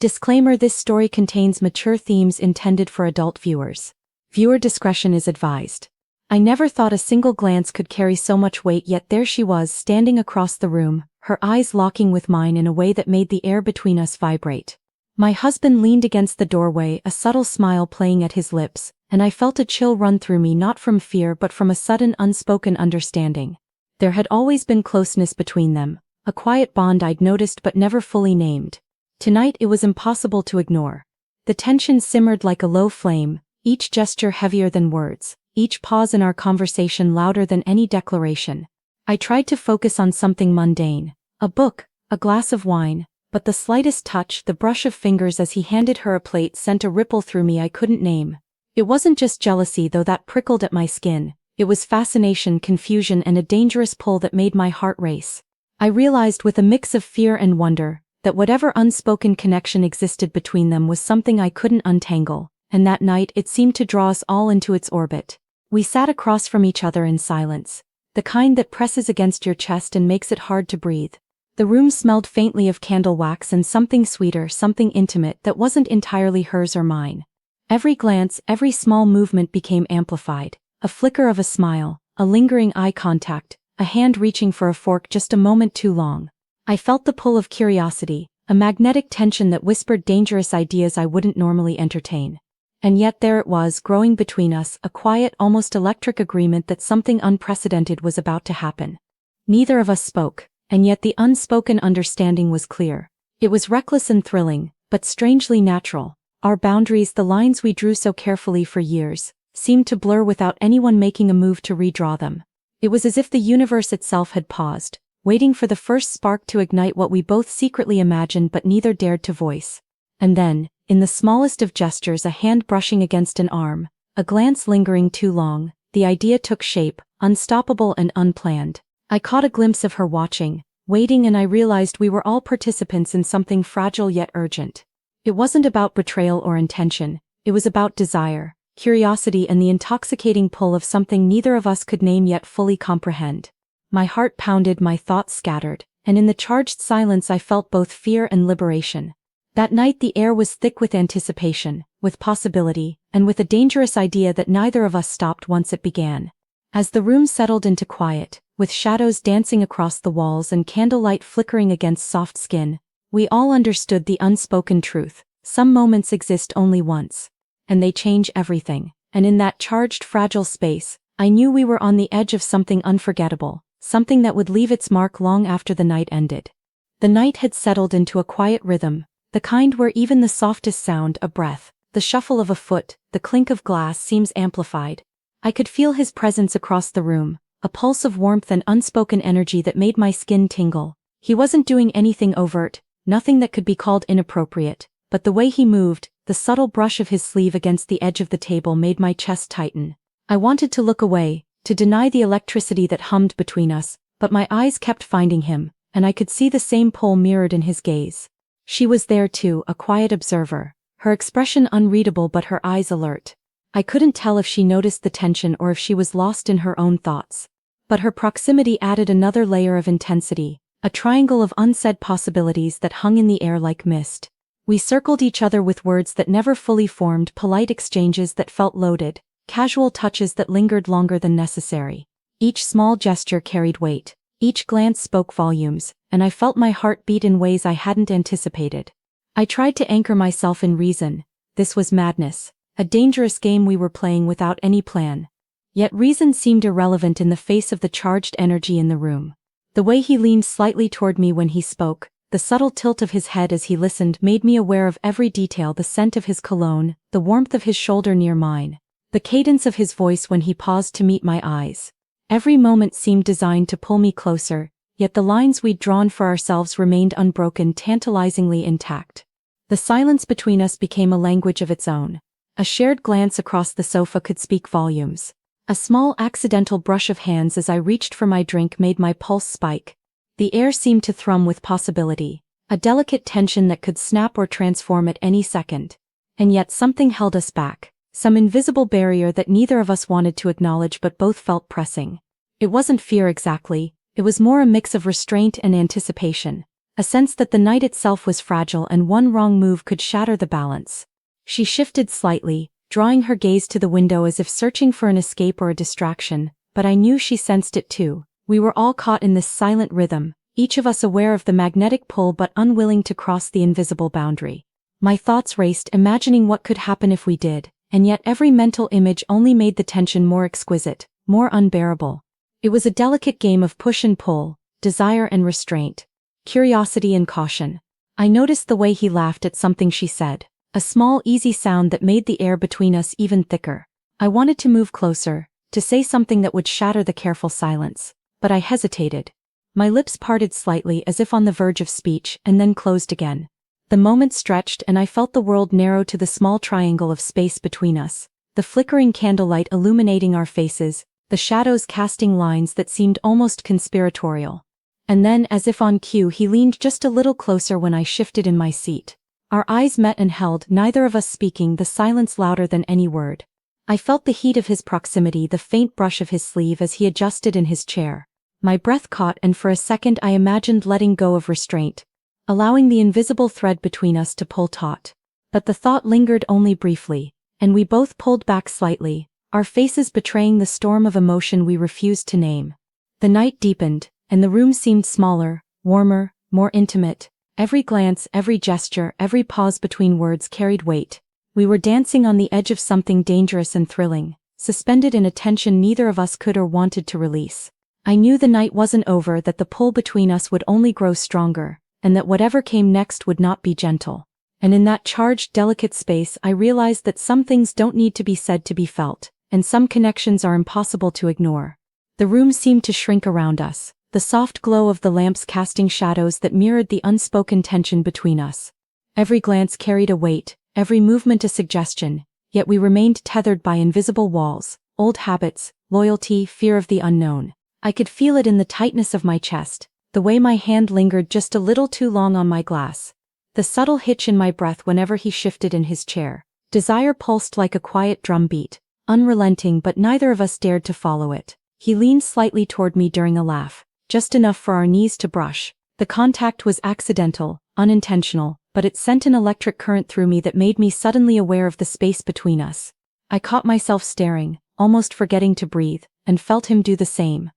Disclaimer: this story contains mature themes intended for adult viewers. Viewer discretion is advised. I never thought a single glance could carry so much weight, yet there she was standing across the room, her eyes locking with mine in a way that made the air between us vibrate. My husband leaned against the doorway, a subtle smile playing at his lips, and I felt a chill run through me, not from fear but from a sudden unspoken understanding. There had always been closeness between them, a quiet bond I'd noticed but never fully named. Tonight it was impossible to ignore. The tension simmered like a low flame, each gesture heavier than words, each pause in our conversation louder than any declaration. I tried to focus on something mundane, a book, a glass of wine, but the slightest touch, the brush of fingers as he handed her a plate, sent a ripple through me I couldn't name. It wasn't just jealousy, though that prickled at my skin. It was fascination, confusion, and a dangerous pull that made my heart race. I realized with a mix of fear and wonder that whatever unspoken connection existed between them was something I couldn't untangle, and that night it seemed to draw us all into its orbit. We sat across from each other in silence, the kind that presses against your chest and makes it hard to breathe. The room smelled faintly of candle wax and something sweeter, something intimate that wasn't entirely hers or mine. Every glance, every small movement became amplified. A flicker of a smile, a lingering eye contact, a hand reaching for a fork just a moment too long. I felt the pull of curiosity, a magnetic tension that whispered dangerous ideas I wouldn't normally entertain. And yet there it was, growing between us, a quiet, almost electric agreement that something unprecedented was about to happen. Neither of us spoke, and yet the unspoken understanding was clear. It was reckless and thrilling, but strangely natural. Our boundaries, the lines we drew so carefully for years, seemed to blur without anyone making a move to redraw them. It was as if the universe itself had paused, waiting for the first spark to ignite what we both secretly imagined but neither dared to voice. And then, in the smallest of gestures, a hand brushing against an arm, a glance lingering too long, the idea took shape, unstoppable and unplanned. I caught a glimpse of her watching, waiting, and I realized we were all participants in something fragile yet urgent. It wasn't about betrayal or intention, it was about desire, curiosity, and the intoxicating pull of something neither of us could name yet fully comprehend. My heart pounded, my thoughts scattered, and in the charged silence I felt both fear and liberation. That night the air was thick with anticipation, with possibility, and with a dangerous idea that neither of us stopped once it began. As the room settled into quiet, with shadows dancing across the walls and candlelight flickering against soft skin, we all understood the unspoken truth. Some moments exist only once, and they change everything. And in that charged, fragile space, I knew we were on the edge of something unforgettable. Something that would leave its mark long after the night ended. The night had settled into a quiet rhythm, the kind where even the softest sound, a breath, the shuffle of a foot, the clink of glass, seems amplified. I could feel his presence across the room, a pulse of warmth and unspoken energy that made my skin tingle. He wasn't doing anything overt, nothing that could be called inappropriate, but the way he moved, the subtle brush of his sleeve against the edge of the table, made my chest tighten. I wanted to look away, to deny the electricity that hummed between us, but my eyes kept finding him, and I could see the same pull mirrored in his gaze. She was there too, a quiet observer, her expression unreadable but her eyes alert. I couldn't tell if she noticed the tension or if she was lost in her own thoughts. But her proximity added another layer of intensity, a triangle of unsaid possibilities that hung in the air like mist. We circled each other with words that never fully formed, polite exchanges that felt loaded, casual touches that lingered longer than necessary. Each small gesture carried weight, each glance spoke volumes, and I felt my heart beat in ways I hadn't anticipated. I tried to anchor myself in reason. This was madness, a dangerous game we were playing without any plan. Yet reason seemed irrelevant in the face of the charged energy in the room. The way he leaned slightly toward me when he spoke, the subtle tilt of his head as he listened, made me aware of every detail: the scent of his cologne, the warmth of his shoulder near mine, the cadence of his voice when he paused to meet my eyes. Every moment seemed designed to pull me closer, yet the lines we'd drawn for ourselves remained unbroken, tantalizingly intact. The silence between us became a language of its own. A shared glance across the sofa could speak volumes. A small accidental brush of hands as I reached for my drink made my pulse spike. The air seemed to thrum with possibility, a delicate tension that could snap or transform at any second. And yet something held us back. Some invisible barrier that neither of us wanted to acknowledge but both felt pressing. It wasn't fear exactly, it was more a mix of restraint and anticipation. A sense that the night itself was fragile and one wrong move could shatter the balance. She shifted slightly, drawing her gaze to the window as if searching for an escape or a distraction, but I knew she sensed it too. We were all caught in this silent rhythm, each of us aware of the magnetic pull but unwilling to cross the invisible boundary. My thoughts raced, imagining what could happen if we did, and yet every mental image only made the tension more exquisite, more unbearable. It was a delicate game of push and pull, desire and restraint, curiosity and caution. I noticed the way he laughed at something she said, a small easy sound that made the air between us even thicker. I wanted to move closer, to say something that would shatter the careful silence, but I hesitated. My lips parted slightly as if on the verge of speech and then closed again. The moment stretched and I felt the world narrow to the small triangle of space between us, the flickering candlelight illuminating our faces, the shadows casting lines that seemed almost conspiratorial. And then, as if on cue, he leaned just a little closer when I shifted in my seat. Our eyes met and held, neither of us speaking, the silence louder than any word. I felt the heat of his proximity, the faint brush of his sleeve as he adjusted in his chair. My breath caught and for a second I imagined letting go of restraint, allowing the invisible thread between us to pull taut. But the thought lingered only briefly, and we both pulled back slightly, our faces betraying the storm of emotion we refused to name. The night deepened, and the room seemed smaller, warmer, more intimate. Every glance, every gesture, every pause between words carried weight. We were dancing on the edge of something dangerous and thrilling, suspended in a tension neither of us could or wanted to release. I knew the night wasn't over, that the pull between us would only grow stronger, and that whatever came next would not be gentle. And in that charged, delicate space I realized that some things don't need to be said to be felt, and some connections are impossible to ignore. The room seemed to shrink around us, the soft glow of the lamps casting shadows that mirrored the unspoken tension between us. Every glance carried a weight, every movement a suggestion, yet we remained tethered by invisible walls, old habits, loyalty, fear of the unknown. I could feel it in the tightness of my chest, the way my hand lingered just a little too long on my glass, the subtle hitch in my breath whenever he shifted in his chair. Desire pulsed like a quiet drum beat, unrelenting, but neither of us dared to follow it. He leaned slightly toward me during a laugh, just enough for our knees to brush. The contact was accidental, unintentional, but it sent an electric current through me that made me suddenly aware of the space between us. I caught myself staring, almost forgetting to breathe, and felt him do the same.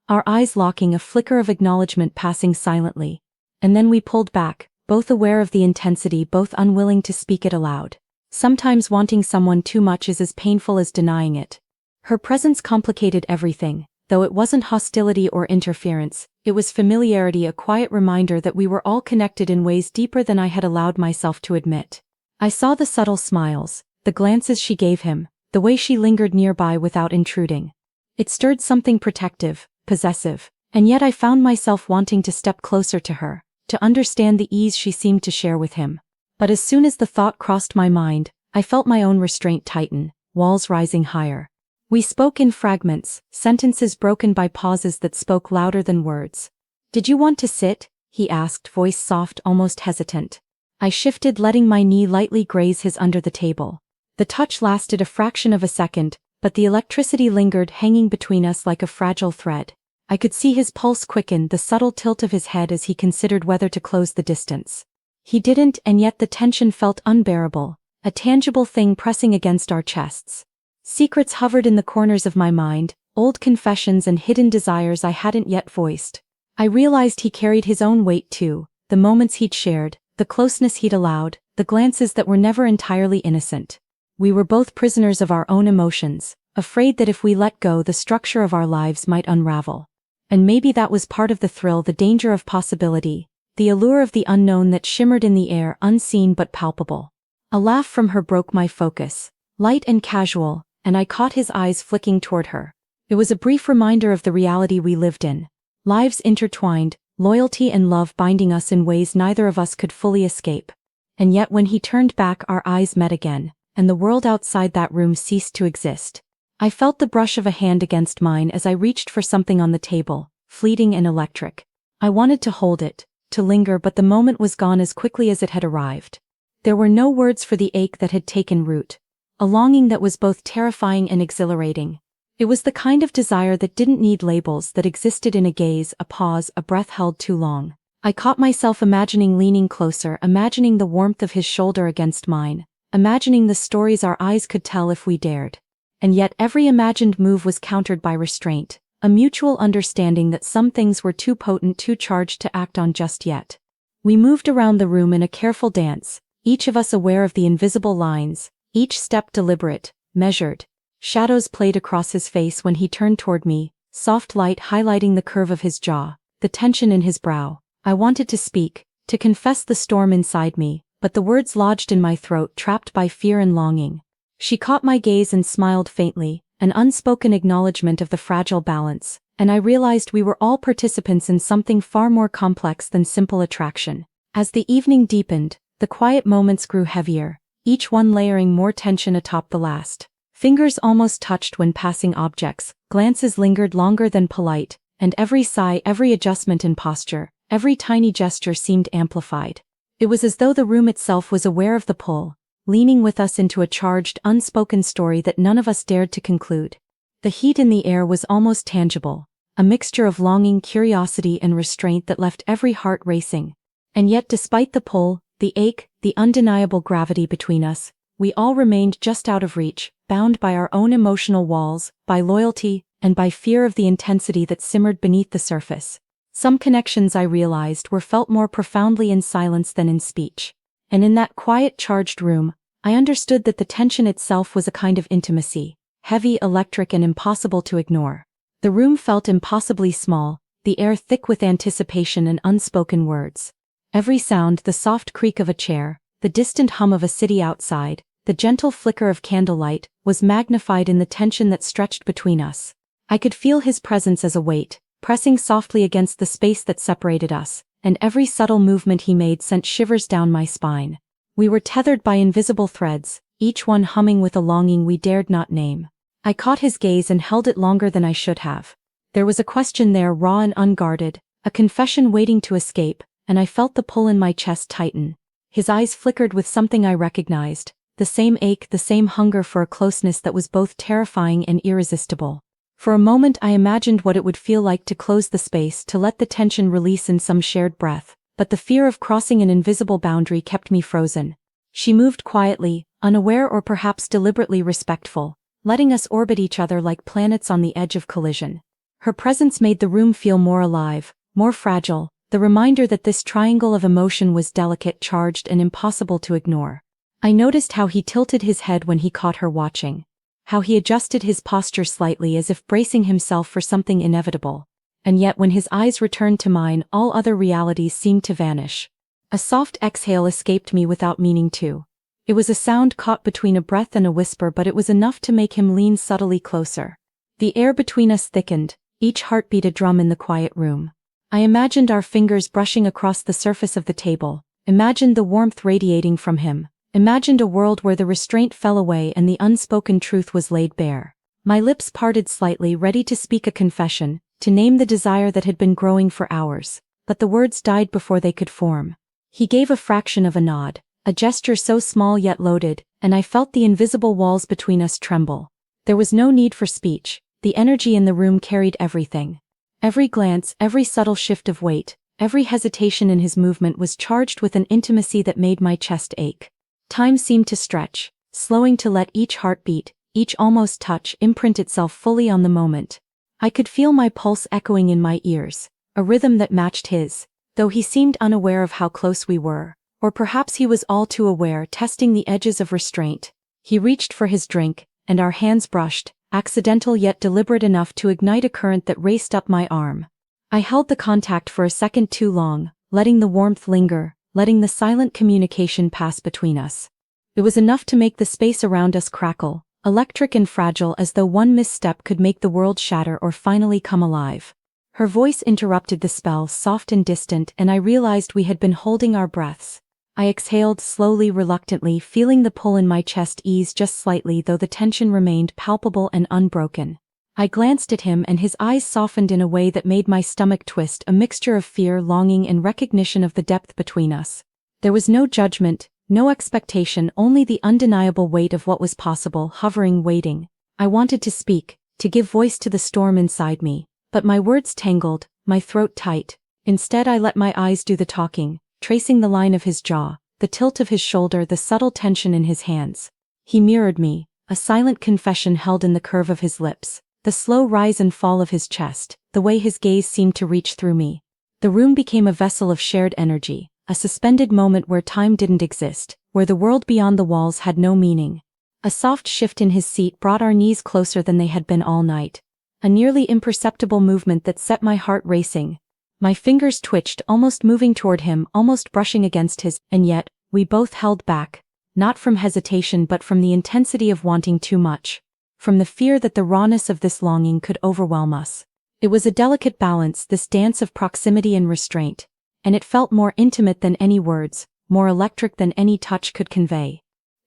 Our eyes locking, a flicker of acknowledgement passing silently. And then we pulled back, both aware of the intensity, both unwilling to speak it aloud. Sometimes wanting someone too much is as painful as denying it. Her presence complicated everything. Though it wasn't hostility or interference, it was familiarity, a quiet reminder that we were all connected in ways deeper than I had allowed myself to admit. I saw the subtle smiles, the glances she gave him, the way she lingered nearby without intruding. It stirred something protective, possessive, and yet I found myself wanting to step closer to her, to understand the ease she seemed to share with him. But as soon as the thought crossed my mind, I felt my own restraint tighten, walls rising higher. We spoke in fragments, sentences broken by pauses that spoke louder than words. "Did you want to sit?" he asked, voice soft, almost hesitant. I shifted, letting my knee lightly graze his under the table. The touch lasted a fraction of a second, but the electricity lingered, hanging between us like a fragile thread. I could see his pulse quicken, the subtle tilt of his head as he considered whether to close the distance. He didn't, and yet the tension felt unbearable, a tangible thing pressing against our chests. Secrets hovered in the corners of my mind, old confessions and hidden desires I hadn't yet voiced. I realized he carried his own weight too, the moments he'd shared, the closeness he'd allowed, the glances that were never entirely innocent. We were both prisoners of our own emotions, afraid that if we let go, the structure of our lives might unravel. And maybe that was part of the thrill, the danger of possibility, the allure of the unknown that shimmered in the air, unseen but palpable. A laugh from her broke my focus, light and casual, and I caught his eyes flicking toward her. It was a brief reminder of the reality we lived in. Lives intertwined, loyalty and love binding us in ways neither of us could fully escape. And yet when he turned back, our eyes met again, and the world outside that room ceased to exist. I felt the brush of a hand against mine as I reached for something on the table, fleeting and electric. I wanted to hold it, to linger, but the moment was gone as quickly as it had arrived. There were no words for the ache that had taken root. A longing that was both terrifying and exhilarating. It was the kind of desire that didn't need labels, that existed in a gaze, a pause, a breath held too long. I caught myself imagining leaning closer, imagining the warmth of his shoulder against mine, imagining the stories our eyes could tell if we dared. And yet every imagined move was countered by restraint, a mutual understanding that some things were too potent, too charged to act on just yet. We moved around the room in a careful dance, each of us aware of the invisible lines, each step deliberate, measured. Shadows played across his face when he turned toward me, soft light highlighting the curve of his jaw, the tension in his brow. I wanted to speak, to confess the storm inside me, but the words lodged in my throat, trapped by fear and longing. She caught my gaze and smiled faintly, an unspoken acknowledgement of the fragile balance, and I realized we were all participants in something far more complex than simple attraction. As the evening deepened, the quiet moments grew heavier, each one layering more tension atop the last. Fingers almost touched when passing objects, glances lingered longer than polite, and every sigh, every adjustment in posture, every tiny gesture seemed amplified. It was as though the room itself was aware of the pull, leaning with us into a charged, unspoken story that none of us dared to conclude. The heat in the air was almost tangible, a mixture of longing, curiosity, and restraint that left every heart racing. And yet, despite the pull, the ache, the undeniable gravity between us, we all remained just out of reach, bound by our own emotional walls, by loyalty, and by fear of the intensity that simmered beneath the surface. Some connections, I realized, were felt more profoundly in silence than in speech. And in that quiet, charged room, I understood that the tension itself was a kind of intimacy, heavy, electric, and impossible to ignore. The room felt impossibly small, the air thick with anticipation and unspoken words. Every sound, the soft creak of a chair, the distant hum of a city outside, the gentle flicker of candlelight, was magnified in the tension that stretched between us. I could feel his presence as a weight, pressing softly against the space that separated us, and every subtle movement he made sent shivers down my spine. We were tethered by invisible threads, each one humming with a longing we dared not name. I caught his gaze and held it longer than I should have. There was a question there, raw and unguarded, a confession waiting to escape, and I felt the pull in my chest tighten. His eyes flickered with something I recognized, the same ache, the same hunger for a closeness that was both terrifying and irresistible. For a moment I imagined what it would feel like to close the space, to let the tension release in some shared breath, but the fear of crossing an invisible boundary kept me frozen. She moved quietly, unaware or perhaps deliberately respectful, letting us orbit each other like planets on the edge of collision. Her presence made the room feel more alive, more fragile, the reminder that this triangle of emotion was delicate, charged, and impossible to ignore. I noticed how he tilted his head when he caught her watching, how he adjusted his posture slightly as if bracing himself for something inevitable. And yet when his eyes returned to mine, all other realities seemed to vanish. A soft exhale escaped me without meaning to. It was a sound caught between a breath and a whisper, but it was enough to make him lean subtly closer. The air between us thickened, each heartbeat a drum in the quiet room. I imagined our fingers brushing across the surface of the table, imagined the warmth radiating from him, imagined a world where the restraint fell away and the unspoken truth was laid bare. My lips parted slightly, ready to speak a confession, to name the desire that had been growing for hours, but the words died before they could form. He gave a fraction of a nod, a gesture so small yet loaded, and I felt the invisible walls between us tremble. There was no need for speech, the energy in the room carried everything. Every glance, every subtle shift of weight, every hesitation in his movement was charged with an intimacy that made my chest ache. Time seemed to stretch, slowing to let each heartbeat, each almost touch, imprint itself fully on the moment. I could feel my pulse echoing in my ears, a rhythm that matched his, though he seemed unaware of how close we were, or perhaps he was all too aware, testing the edges of restraint. He reached for his drink, and our hands brushed, accidental yet deliberate enough to ignite a current that raced up my arm. I held the contact for a second too long, letting the warmth linger, letting the silent communication pass between us. It was enough to make the space around us crackle, electric and fragile, as though one misstep could make the world shatter or finally come alive. Her voice interrupted the spell, soft and distant, and I realized we had been holding our breaths. I exhaled slowly, reluctantly, feeling the pull in my chest ease just slightly, though the tension remained palpable and unbroken. I glanced at him and his eyes softened in a way that made my stomach twist, a mixture of fear, longing, and recognition of the depth between us. There was no judgment, no expectation, only the undeniable weight of what was possible, hovering, waiting. I wanted to speak, to give voice to the storm inside me, but my words tangled, my throat tight. Instead, I let my eyes do the talking, tracing the line of his jaw, the tilt of his shoulder, the subtle tension in his hands. He mirrored me, a silent confession held in the curve of his lips, the slow rise and fall of his chest, the way his gaze seemed to reach through me. The room became a vessel of shared energy, a suspended moment where time didn't exist, where the world beyond the walls had no meaning. A soft shift in his seat brought our knees closer than they had been all night. A nearly imperceptible movement that set my heart racing. My fingers twitched, almost moving toward him, almost brushing against his, and yet, we both held back. Not from hesitation but from the intensity of wanting too much. From the fear that the rawness of this longing could overwhelm us. It was a delicate balance, this dance of proximity and restraint. And it felt more intimate than any words, more electric than any touch could convey.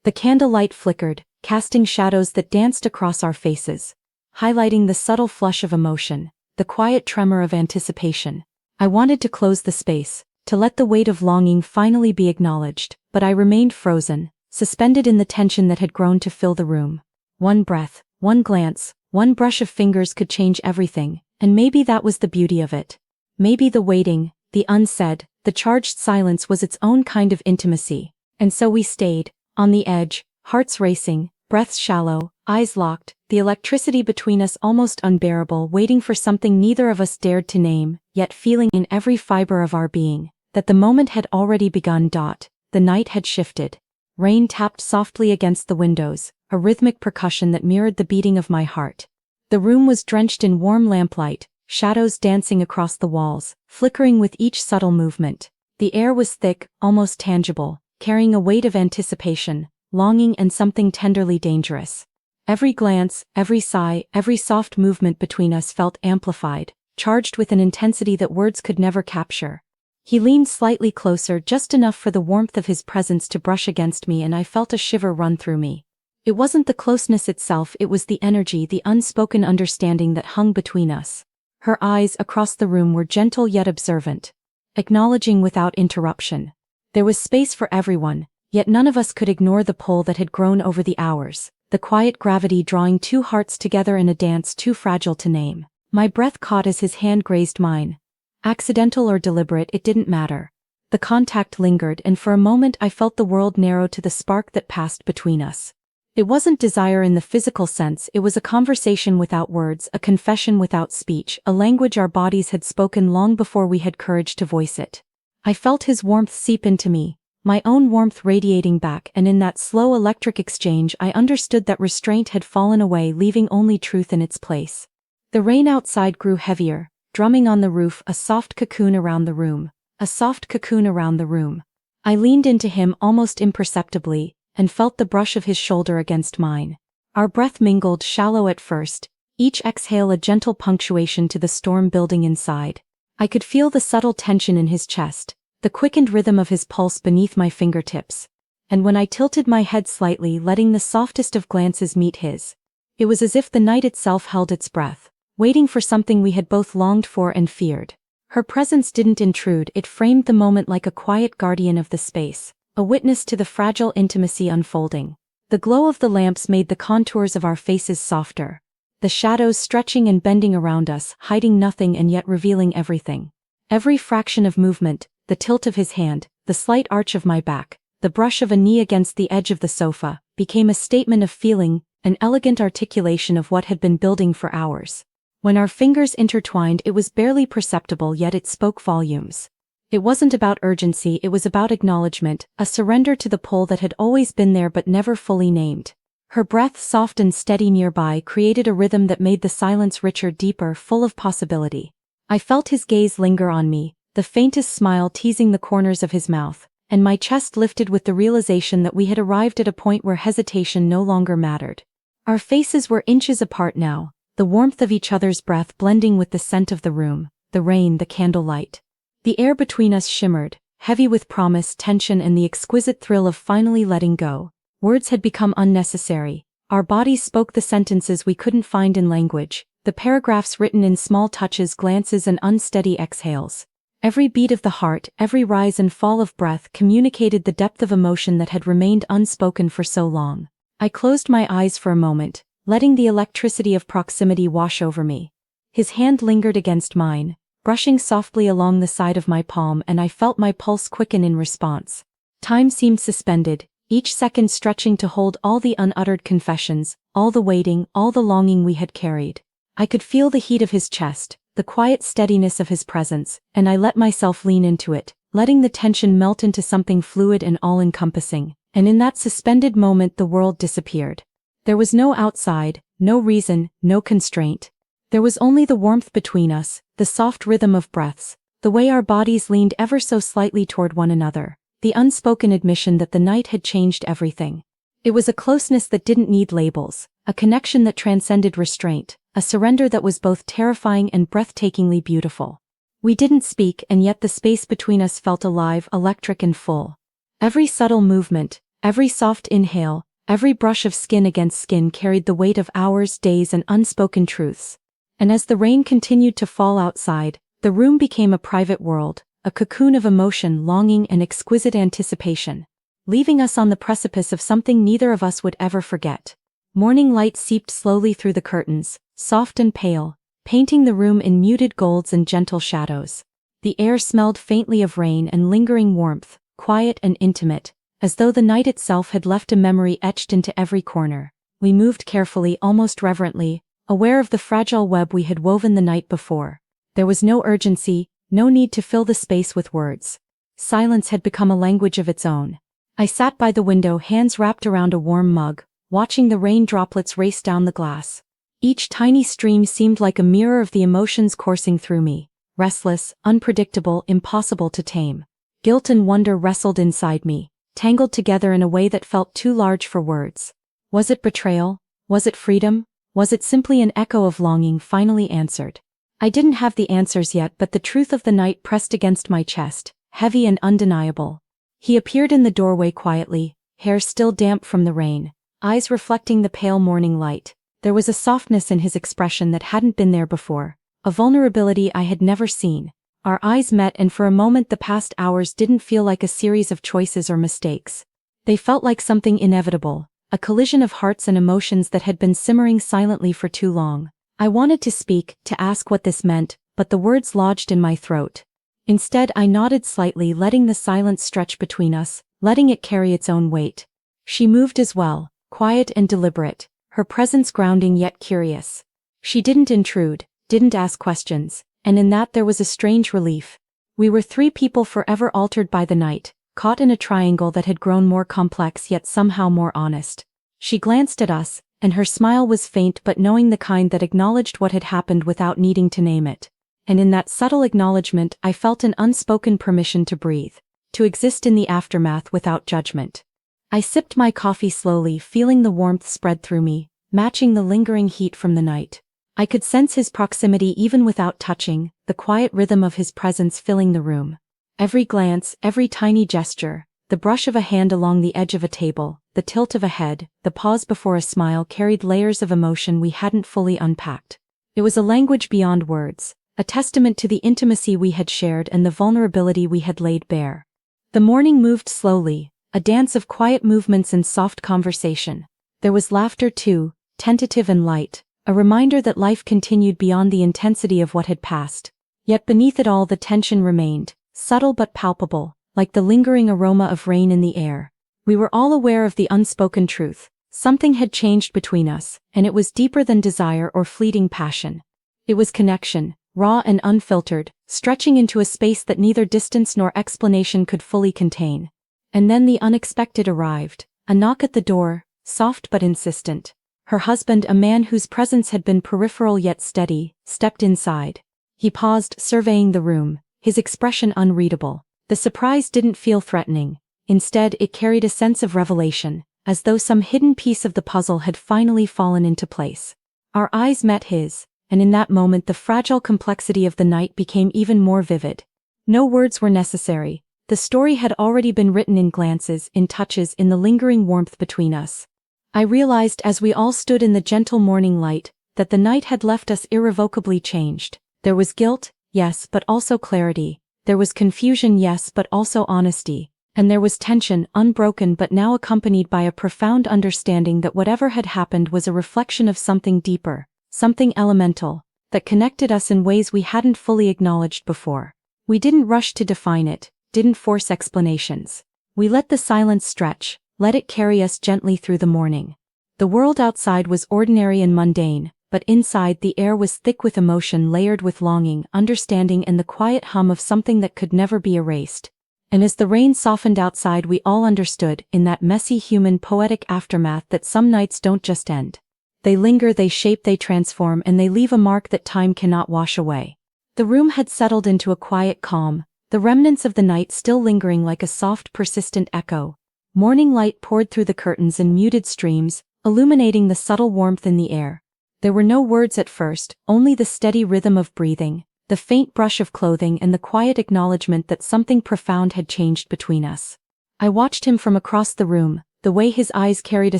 The candlelight flickered, casting shadows that danced across our faces, highlighting the subtle flush of emotion, the quiet tremor of anticipation. I wanted to close the space, to let the weight of longing finally be acknowledged, but I remained frozen, suspended in the tension that had grown to fill the room. One breath, one glance, one brush of fingers could change everything, and maybe that was the beauty of it. Maybe the waiting, the unsaid, the charged silence was its own kind of intimacy. And so we stayed, on the edge, hearts racing, breaths shallow, eyes locked, the electricity between us almost unbearable, waiting for something neither of us dared to name, yet feeling in every fiber of our being that the moment had already begun. The night had shifted. Rain tapped softly against the windows, a rhythmic percussion that mirrored the beating of my heart. The room was drenched in warm lamplight, shadows dancing across the walls, flickering with each subtle movement. The air was thick, almost tangible, carrying a weight of anticipation, longing, and something tenderly dangerous. Every glance, every sigh, every soft movement between us felt amplified, charged with an intensity that words could never capture. He leaned slightly closer, just enough for the warmth of his presence to brush against me, and I felt a shiver run through me. It wasn't the closeness itself, it was the energy, the unspoken understanding that hung between us. Her eyes across the room were gentle yet observant, acknowledging without interruption. There was space for everyone, yet none of us could ignore the pull that had grown over the hours, the quiet gravity drawing two hearts together in a dance too fragile to name. My breath caught as his hand grazed mine. Accidental or deliberate, it didn't matter. The contact lingered, and for a moment I felt the world narrow to the spark that passed between us. It wasn't desire in the physical sense, it was a conversation without words, a confession without speech, a language our bodies had spoken long before we had courage to voice it. I felt his warmth seep into me, my own warmth radiating back, and in that slow electric exchange I understood that restraint had fallen away, leaving only truth in its place. The rain outside grew heavier, drumming on the roof, a soft cocoon around the room, a soft cocoon around the room. I leaned into him almost imperceptibly, and felt the brush of his shoulder against mine. Our breath mingled, shallow at first, each exhale a gentle punctuation to the storm building inside. I could feel the subtle tension in his chest, the quickened rhythm of his pulse beneath my fingertips. And when I tilted my head slightly, letting the softest of glances meet his, it was as if the night itself held its breath, waiting for something we had both longed for and feared. Her presence didn't intrude, it framed the moment like a quiet guardian of the space, a witness to the fragile intimacy unfolding. The glow of the lamps made the contours of our faces softer, the shadows stretching and bending around us, hiding nothing and yet revealing everything. Every fraction of movement, the tilt of his hand, the slight arch of my back, the brush of a knee against the edge of the sofa, became a statement of feeling, an elegant articulation of what had been building for hours. When our fingers intertwined, it was barely perceptible, yet it spoke volumes. It wasn't about urgency, it was about acknowledgement, a surrender to the pull that had always been there but never fully named. Her breath, soft and steady nearby, created a rhythm that made the silence richer, deeper, full of possibility. I felt his gaze linger on me, the faintest smile teasing the corners of his mouth, and my chest lifted with the realization that we had arrived at a point where hesitation no longer mattered. Our faces were inches apart now, the warmth of each other's breath blending with the scent of the room, the rain, the candlelight. The air between us shimmered, heavy with promise, tension, and the exquisite thrill of finally letting go. Words had become unnecessary. Our bodies spoke the sentences we couldn't find in language, the paragraphs written in small touches, glances, and unsteady exhales. Every beat of the heart, every rise and fall of breath communicated the depth of emotion that had remained unspoken for so long. I closed my eyes for a moment, letting the electricity of proximity wash over me. His hand lingered against mine, brushing softly along the side of my palm, and I felt my pulse quicken in response. Time seemed suspended, each second stretching to hold all the unuttered confessions, all the waiting, all the longing we had carried. I could feel the heat of his chest, the quiet steadiness of his presence, and I let myself lean into it, letting the tension melt into something fluid and all-encompassing. And in that suspended moment the world disappeared. There was no outside, no reason, no constraint. There was only the warmth between us, the soft rhythm of breaths, the way our bodies leaned ever so slightly toward one another, the unspoken admission that the night had changed everything. It was a closeness that didn't need labels, a connection that transcended restraint, a surrender that was both terrifying and breathtakingly beautiful. We didn't speak, and yet the space between us felt alive, electric and full. Every subtle movement, every soft inhale, every brush of skin against skin carried the weight of hours, days, and unspoken truths. And as the rain continued to fall outside, the room became a private world, a cocoon of emotion, longing, and exquisite anticipation, leaving us on the precipice of something neither of us would ever forget. Morning light seeped slowly through the curtains, soft and pale, painting the room in muted golds and gentle shadows. The air smelled faintly of rain and lingering warmth, quiet and intimate, as though the night itself had left a memory etched into every corner. We moved carefully, almost reverently, aware of the fragile web we had woven the night before. There was no urgency, no need to fill the space with words. Silence had become a language of its own. I sat by the window, hands wrapped around a warm mug, watching the rain droplets race down the glass. Each tiny stream seemed like a mirror of the emotions coursing through me, restless, unpredictable, impossible to tame. Guilt and wonder wrestled inside me, tangled together in a way that felt too large for words. Was it betrayal? Was it freedom? Was it simply an echo of longing finally answered? I didn't have the answers yet, but the truth of the night pressed against my chest, heavy and undeniable. He appeared in the doorway quietly, hair still damp from the rain, eyes reflecting the pale morning light. There was a softness in his expression that hadn't been there before, a vulnerability I had never seen. Our eyes met, and for a moment the past hours didn't feel like a series of choices or mistakes. They felt like something inevitable, a collision of hearts and emotions that had been simmering silently for too long. I wanted to speak, to ask what this meant, but the words lodged in my throat. Instead, I nodded slightly, letting the silence stretch between us, letting it carry its own weight. She moved as well, quiet and deliberate, her presence grounding yet curious. She didn't intrude, didn't ask questions, and in that there was a strange relief. We were three people forever altered by the night, caught in a triangle that had grown more complex yet somehow more honest. She glanced at us, and her smile was faint but knowing, the kind that acknowledged what had happened without needing to name it. And in that subtle acknowledgement I felt an unspoken permission to breathe, to exist in the aftermath without judgment. I sipped my coffee slowly, feeling the warmth spread through me, matching the lingering heat from the night. I could sense his proximity even without touching, the quiet rhythm of his presence filling the room. Every glance, every tiny gesture, the brush of a hand along the edge of a table, the tilt of a head, the pause before a smile carried layers of emotion we hadn't fully unpacked. It was a language beyond words, a testament to the intimacy we had shared and the vulnerability we had laid bare. The morning moved slowly, a dance of quiet movements and soft conversation. There was laughter too, tentative and light, a reminder that life continued beyond the intensity of what had passed. Yet beneath it all the tension remained, subtle but palpable, like the lingering aroma of rain in the air. We were all aware of the unspoken truth. Something had changed between us, and it was deeper than desire or fleeting passion. It was connection, raw and unfiltered, stretching into a space that neither distance nor explanation could fully contain. And then the unexpected arrived, a knock at the door, soft but insistent. Her husband, a man whose presence had been peripheral yet steady, stepped inside. He paused, surveying the room, his expression unreadable. The surprise didn't feel threatening. Instead, it carried a sense of revelation, as though some hidden piece of the puzzle had finally fallen into place. Our eyes met his, and in that moment the fragile complexity of the night became even more vivid. No words were necessary. The story had already been written in glances, in touches, in the lingering warmth between us. I realized as we all stood in the gentle morning light, that the night had left us irrevocably changed. There was guilt, yes, but also clarity. There was confusion, yes, but also honesty. And there was tension, unbroken but now accompanied by a profound understanding that whatever had happened was a reflection of something deeper, something elemental, that connected us in ways we hadn't fully acknowledged before. We didn't rush to define it, didn't force explanations. We let the silence stretch, let it carry us gently through the morning. The world outside was ordinary and mundane, but inside the air was thick with emotion layered with longing, understanding and the quiet hum of something that could never be erased. And as the rain softened outside, we all understood, in that messy human poetic aftermath, that some nights don't just end. They linger, they shape, they transform, and they leave a mark that time cannot wash away. The room had settled into a quiet calm, the remnants of the night still lingering like a soft, persistent echo. Morning light poured through the curtains in muted streams, illuminating the subtle warmth in the air. There were no words at first, only the steady rhythm of breathing, the faint brush of clothing and the quiet acknowledgement that something profound had changed between us. I watched him from across the room, the way his eyes carried a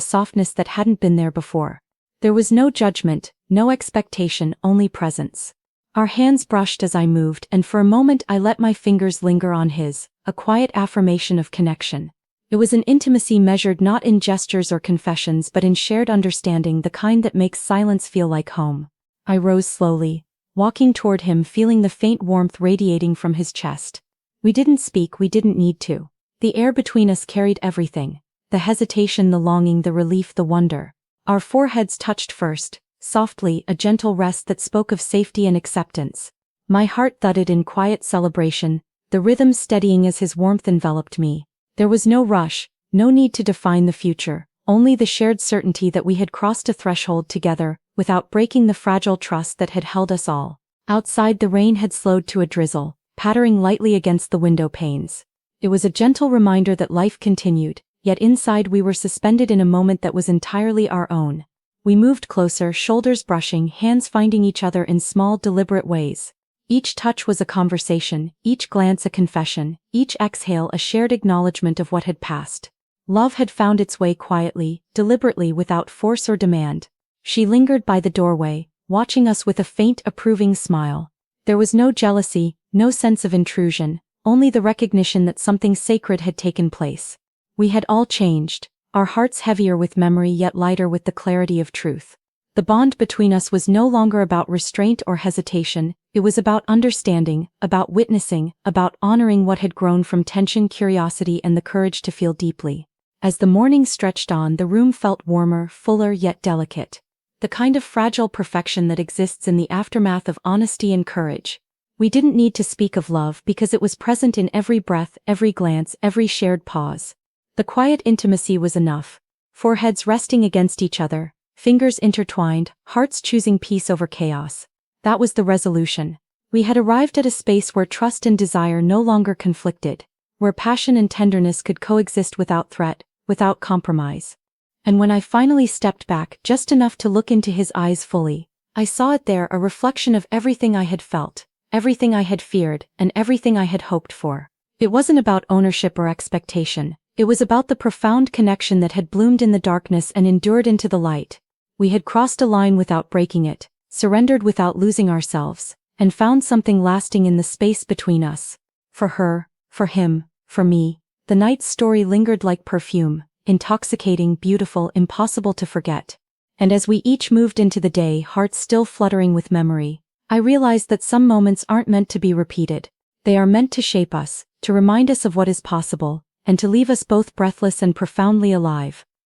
softness that hadn't been there before. There was no judgment, no expectation, only presence. Our hands brushed as I moved, and for a moment I let my fingers linger on his, a quiet affirmation of connection. It was an intimacy measured not in gestures or confessions but in shared understanding, the kind that makes silence feel like home. I rose slowly, walking toward him, feeling the faint warmth radiating from his chest. We didn't speak, we didn't need to. The air between us carried everything. The hesitation, the longing, the relief, the wonder. Our foreheads touched first, softly, a gentle rest that spoke of safety and acceptance. My heart thudded in quiet celebration, the rhythm steadying as his warmth enveloped me. There was no rush, no need to define the future, only the shared certainty that we had crossed a threshold together, without breaking the fragile trust that had held us all. Outside, the rain had slowed to a drizzle, pattering lightly against the window panes. It was a gentle reminder that life continued, yet inside we were suspended in a moment that was entirely our own. We moved closer, shoulders brushing, hands finding each other in small, deliberate ways. Each touch was a conversation, each glance a confession, each exhale a shared acknowledgement of what had passed. Love had found its way quietly, deliberately, without force or demand. She lingered by the doorway, watching us with a faint, approving smile. There was no jealousy, no sense of intrusion, only the recognition that something sacred had taken place. We had all changed, our hearts heavier with memory yet lighter with the clarity of truth. The bond between us was no longer about restraint or hesitation, it was about understanding, about witnessing, about honoring what had grown from tension, curiosity, and the courage to feel deeply. As the morning stretched on, the room felt warmer, fuller, yet delicate. The kind of fragile perfection that exists in the aftermath of honesty and courage. We didn't need to speak of love because it was present in every breath, every glance, every shared pause. The quiet intimacy was enough. Foreheads resting against each other, fingers intertwined, hearts choosing peace over chaos. That was the resolution. We had arrived at a space where trust and desire no longer conflicted, where passion and tenderness could coexist without threat, without compromise. And when I finally stepped back, just enough to look into his eyes fully, I saw it there, a reflection of everything I had felt, everything I had feared, and everything I had hoped for. It wasn't about ownership or expectation. It was about the profound connection that had bloomed in the darkness and endured into the light. We had crossed a line without breaking it, surrendered without losing ourselves, and found something lasting in the space between us. For her, for him, for me, the night's story lingered like perfume, intoxicating, beautiful, impossible to forget. And as we each moved into the day, hearts still fluttering with memory, I realized that some moments aren't meant to be repeated. They are meant to shape us, to remind us of what is possible, and to leave us both breathless and profoundly alive.